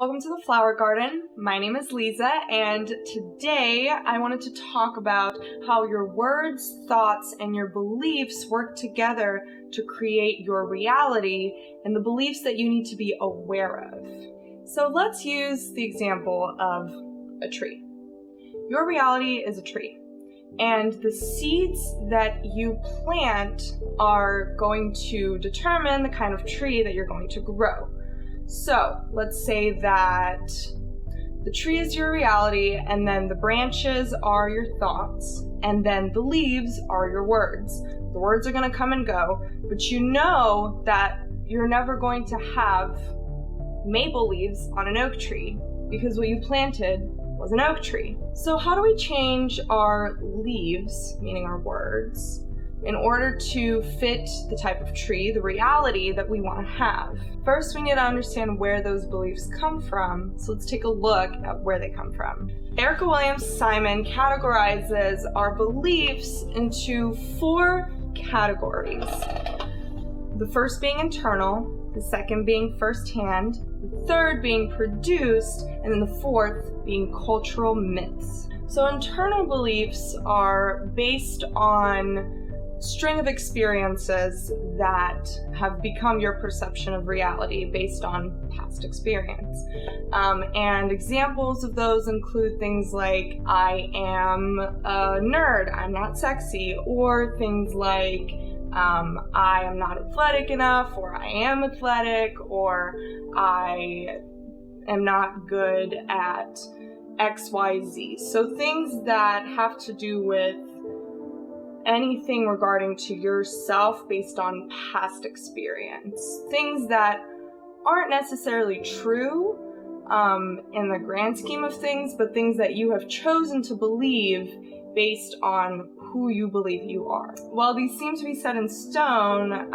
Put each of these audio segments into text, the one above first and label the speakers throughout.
Speaker 1: Welcome to the Flower Garden. My name is Lisa, and today I wanted to talk about how your words, thoughts, and your beliefs work together to create your reality and the beliefs that you need to be aware of. So let's use the example of a tree. Your reality is a tree, and the seeds that you plant are going to determine the kind of tree that you're going to grow. So let's say that the tree is your reality, and then the branches are your thoughts, and then the leaves are your words. The words are going to come and go, but you know that you're never going to have maple leaves on an oak tree because what you planted was an oak tree. So how do we change our leaves, meaning our words, in order to fit the type of tree, the reality that we want to have? First, we need to understand where those beliefs come from, so let's take a look at where they come from. Erica Williams Simon categorizes our beliefs into 4 categories. The first being internal, the second being firsthand, the third being produced, and then the fourth being cultural myths. So internal beliefs are based on string of experiences that have become your perception of reality based on past experience. And examples of those include things like, I am a nerd, I'm not sexy, or things like, I am not athletic enough, or I am athletic, or I am not good at XYZ. So things that have to do with anything regarding to yourself based on past experience. Things that aren't necessarily true in the grand scheme of things, but things that you have chosen to believe based on who you believe you are. While these seem to be set in stone,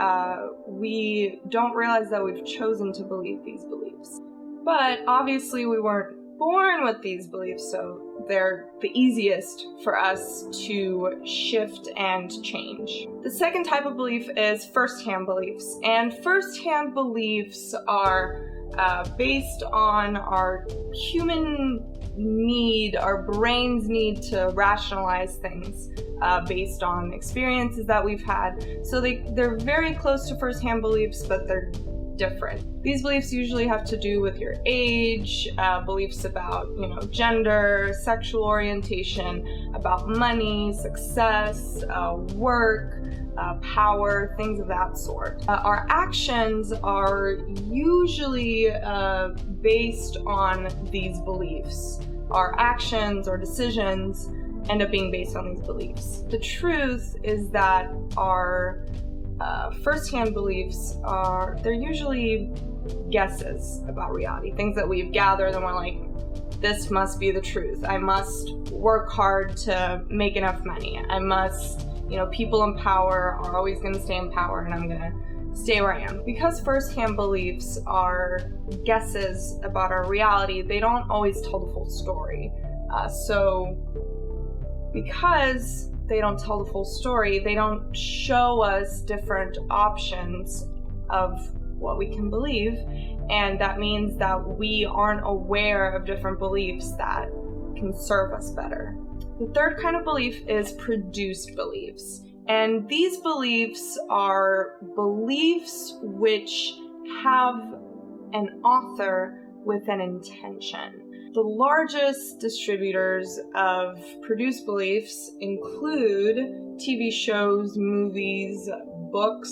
Speaker 1: we don't realize that we've chosen to believe these beliefs. But obviously we weren't born with these beliefs, so they're the easiest for us to shift and change. The second type of belief is first-hand beliefs, and first-hand beliefs are based on our human need, our brain's need to rationalize things based on experiences that we've had. So they're very close to first-hand beliefs, but they're different. These beliefs usually have to do with your age, beliefs about, gender, sexual orientation, about money, success, work, power, things of that sort. Our actions are usually based on these beliefs. Our actions or decisions end up being based on these beliefs. The truth is that our first-hand beliefs they're usually guesses about reality, things that we've gathered and we're like, this must be the truth. I must work hard to make enough money. I must, people in power are always going to stay in power and I'm going to stay where I am. Because first-hand beliefs are guesses about our reality, they don't always tell the full story. So because they don't tell the full story, they don't show us different options of what we can believe, and that means that we aren't aware of different beliefs that can serve us better. The third kind of belief is produced beliefs, and these beliefs are beliefs which have an author with an intention. The largest distributors of produced beliefs include TV shows, movies, books,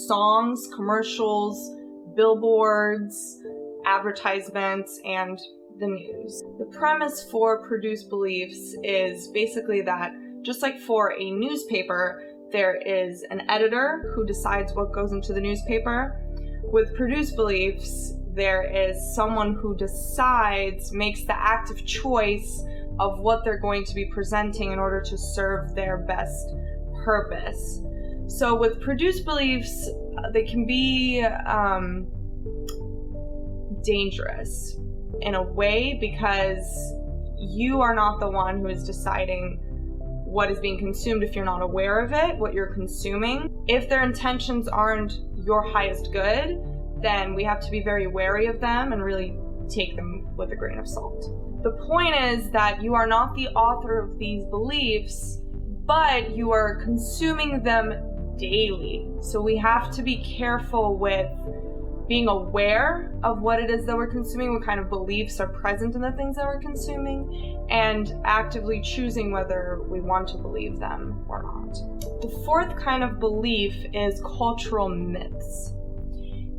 Speaker 1: songs, commercials, billboards, advertisements, and the news. The premise for produced beliefs is basically that, just like for a newspaper, there is an editor who decides what goes into the newspaper. With produced beliefs, there is someone who makes the active choice of what they're going to be presenting in order to serve their best purpose. So with produced beliefs, they can be dangerous in a way because you are not the one who is deciding what is being consumed if you're not aware of it, what you're consuming. If their intentions aren't your highest good, then we have to be very wary of them and really take them with a grain of salt. The point is that you are not the author of these beliefs, but you are consuming them daily. So we have to be careful with being aware of what it is that we're consuming, what kind of beliefs are present in the things that we're consuming, and actively choosing whether we want to believe them or not. The fourth kind of belief is cultural myths.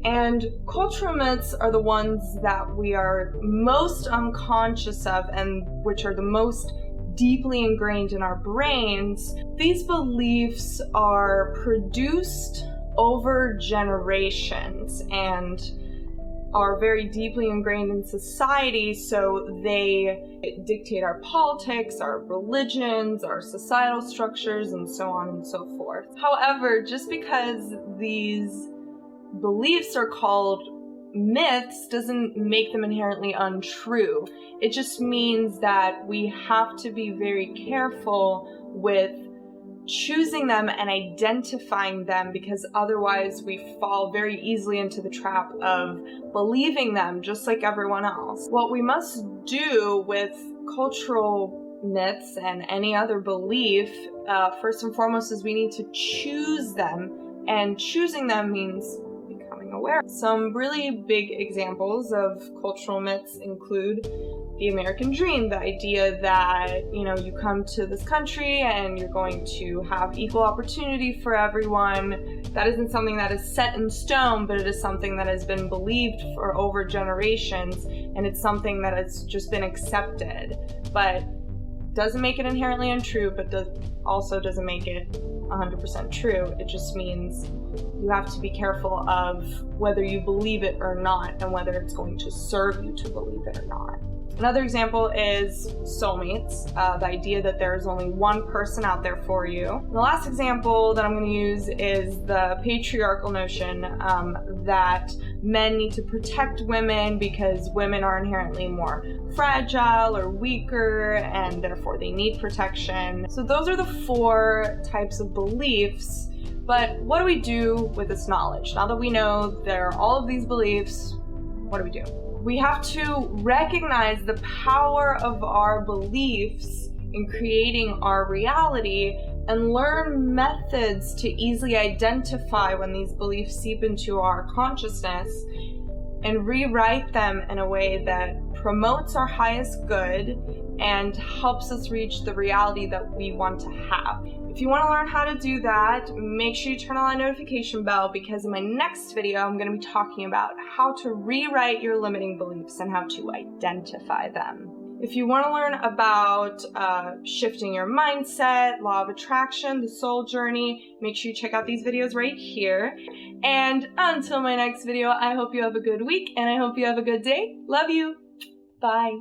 Speaker 1: And cultural myths are the ones that we are most unconscious of and which are the most deeply ingrained in our brains. These beliefs are produced over generations and are very deeply ingrained in society, so they dictate our politics, our religions, our societal structures, and so on and so forth. However, just because these beliefs are called myths doesn't make them inherently untrue. It just means that we have to be very careful with choosing them and identifying them, because otherwise we fall very easily into the trap of believing them just like everyone else. What we must do with cultural myths and any other belief, first and foremost, is we need to choose them, and choosing them means becoming aware. Some really big examples of cultural myths include the American dream, the idea that, you come to this country and you're going to have equal opportunity for everyone. That isn't something that is set in stone, but it is something that has been believed for over generations, and it's something that has just been accepted. But doesn't make it inherently untrue, but also doesn't make it 100% true. It just means you have to be careful of whether you believe it or not, and whether it's going to serve you to believe it or not. Another example is soulmates, the idea that there is only one person out there for you. And the last example that I'm going to use is the patriarchal notion that men need to protect women because women are inherently more fragile or weaker, and therefore they need protection. So those are the four types of beliefs. But what do we do with this knowledge? Now that we know there are all of these beliefs, what do we do? We have to recognize the power of our beliefs in creating our reality and learn methods to easily identify when these beliefs seep into our consciousness and rewrite them in a way that promotes our highest good and helps us reach the reality that we want to have. If you want to learn how to do that, make sure you turn on that notification bell, because in my next video, I'm going to be talking about how to rewrite your limiting beliefs and how to identify them. If you want to learn about shifting your mindset, law of attraction, the soul journey, make sure you check out these videos right here. And until my next video, I hope you have a good week and I hope you have a good day. Love you. Bye.